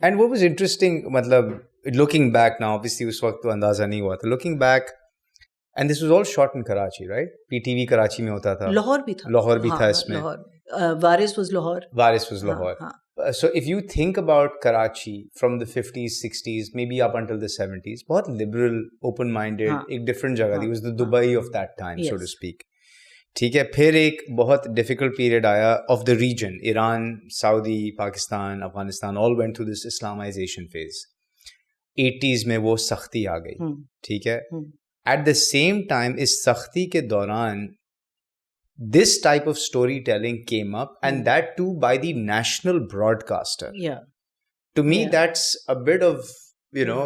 And what was interesting, matlab, looking back now, obviously us waqt to andaza nahi hua tha, looking back, and this was all shot in Karachi, right? PTV Karachi mein hota tha. Lahore bhi tha. Lahore bhi tha isme. Lahore. Waris was Lahore. Waris was Lahore. So if you think about Karachi from the 50s, 60s, maybe up until the 70s, bahut liberal, open-minded, ek different jagah thi. It was the Dubai of that time, so to speak. ٹھیک ہے. پھر ایک بہت difficult period آیا of the region. Iran, Saudi, Pakistan, Afghanistan all went through this Islamization phase. 80s میں وہ سختی آ گئی. ٹھیک ہے. ایٹ دا سیم ٹائم اس سختی کے دوران this type of storytelling came up, and that too by the national broadcaster. To me that's a bit of, you know,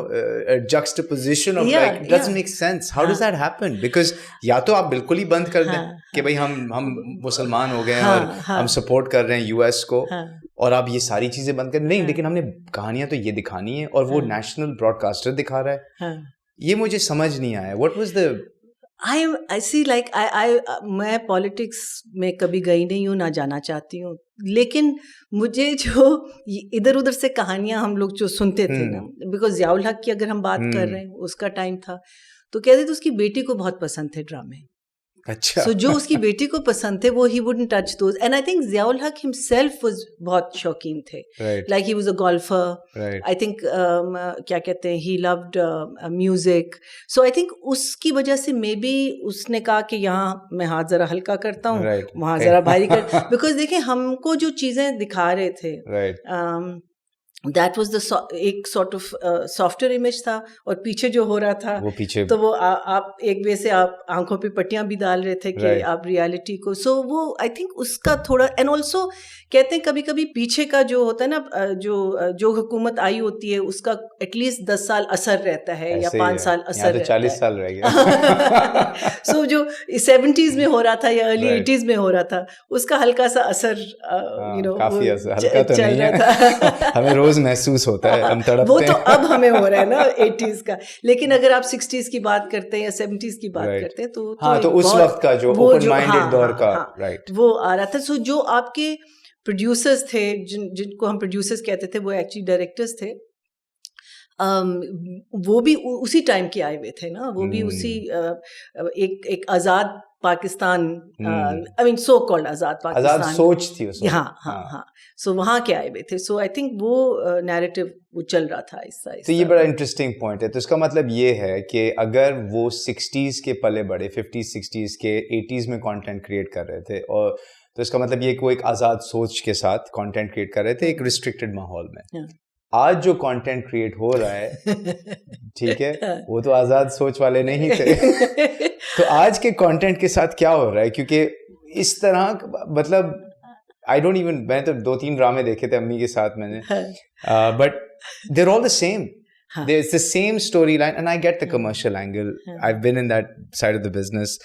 a juxtaposition of like it doesn't make sense. How does that happen? Because یا تو آپ بالکل ہی بند کر دیں کہ بھائی ہم مسلمان ہو گئے ہیں اور ہم سپورٹ کر رہے ہیں یو ایس کو, اور آپ یہ ساری چیزیں بند کر نہیں, لیکن ہم نے کہانیاں تو یہ دکھانی ہے, اور وہ نیشنل براڈکاسٹر دکھا رہا ہے. یہ مجھے سمجھ نہیں آیا. What was the I see, like میں پالیٹکس میں کبھی گئی نہیں ہوں, نہ جانا چاہتی ہوں, لیکن مجھے جو ادھر ادھر سے کہانیاں ہم لوگ جو سنتے تھے نا, بیکاز ضیاء الحق کی اگر ہم بات کر رہے ہیں, اس کا ٹائم تھا, تو کہتے تھے اس کی بیٹی کو بہت پسند تھے ڈرامے. اچھا. سو جو اس کی بیٹی کو پسند تھے وہ ہی wouldn't touch those. And I think Zia ul Haq himself was بہت شوقین تھے, like he was a golfer. I think کیا کہتے ہیں, he loved music. So I think اس کی وجہ سے مے بی اس نے کہا کہ یہاں میں ہاتھ ذرا ہلکا کرتا ہوں, وہاں ذرا بھاری کر, بیکاز دیکھیں ہم کو جو چیزیں دکھا رہے تھے دیٹ واز دا ایک sort of soft where image تھا, اور پیچھے جو ہو رہا تھا تو وہ آپ ایک وے سے آپ آنکھوں پہ پٹیاں بھی ڈال رہے تھے کہ آپ ریالٹی کو. سو وہ آئی تھنک اس کا تھوڑا, اینڈ آلسو کہتے ہیں کبھی کبھی پیچھے کا جو ہوتا ہے نا, جو حکومت آئی ہوتی ہے اس کا ایٹ لیسٹ 10 سال اثر رہتا ہے یا 5 سال اثر رہتا ہے, 40 سال رہ گیا. سو جو 70s میں ہو رہا تھا یا ارلی 80s میں ہو رہا تھا, اس کا ہلکا سا اثر کافی ہلکا تو نہیں ہے, ہمیں روز محسوس ہوتا ہے, ہم تڑپتے ہیں. وہ تو اب ہمیں ہو رہا ہے نا 80s کا, لیکن اگر آپ 60s کی بات کرتے ہیں یا 70s کی بات کرتے ہیں تو اس وقت کا جو اوپن مائنڈڈ دور کا وہ آ رہا تھا. سو جو آپ کے پروڈیوسرز تھے, جن کو ہم پروڈیوسرز کہتے تھے, وہ ایکچولی ڈائریکٹرز تھے, وہ بھی اسی ٹائم کے آئے ہوئے تھے نا, وہ بھی اسی ایک آزاد پاکستان, آئی مین سو کالڈ آزاد پاکستان, آزاد سوچ تھی اس. ہاں. سو وہاں کے آئے ہوئے تھے. سو آئی تھنک وہ نیریٹو وہ چل رہا تھا اس طرح. تو یہ بڑا انٹرسٹنگ پوائنٹ ہے. تو اس کا مطلب یہ ہے کہ اگر وہ 60s کے پلے بڑے, 50s 60s کے 80s میں کانٹینٹ کریٹ کر رہے تھے, اور تو اس کا مطلب یہ کہ وہ ایک آزاد سوچ کے ساتھ کانٹینٹ کریٹ کر رہے تھے ایک ریسٹرکٹیڈ ماحول میں. آج جو کانٹینٹ کریٹ ہو رہا ہے, ٹھیک ہے, وہ تو آزاد سوچ والے نہیں تھے. تو آج کے کانٹینٹ کے ساتھ کیا ہو رہا ہے, کیونکہ اس طرح مطلب آئی ڈونٹ ایون, میں تو 2-3 ڈرامے دیکھے تھے امی کے ساتھ میں نے, but there all the same. There's the same storyline, and I get the commercial angle. I've been in that side of the business.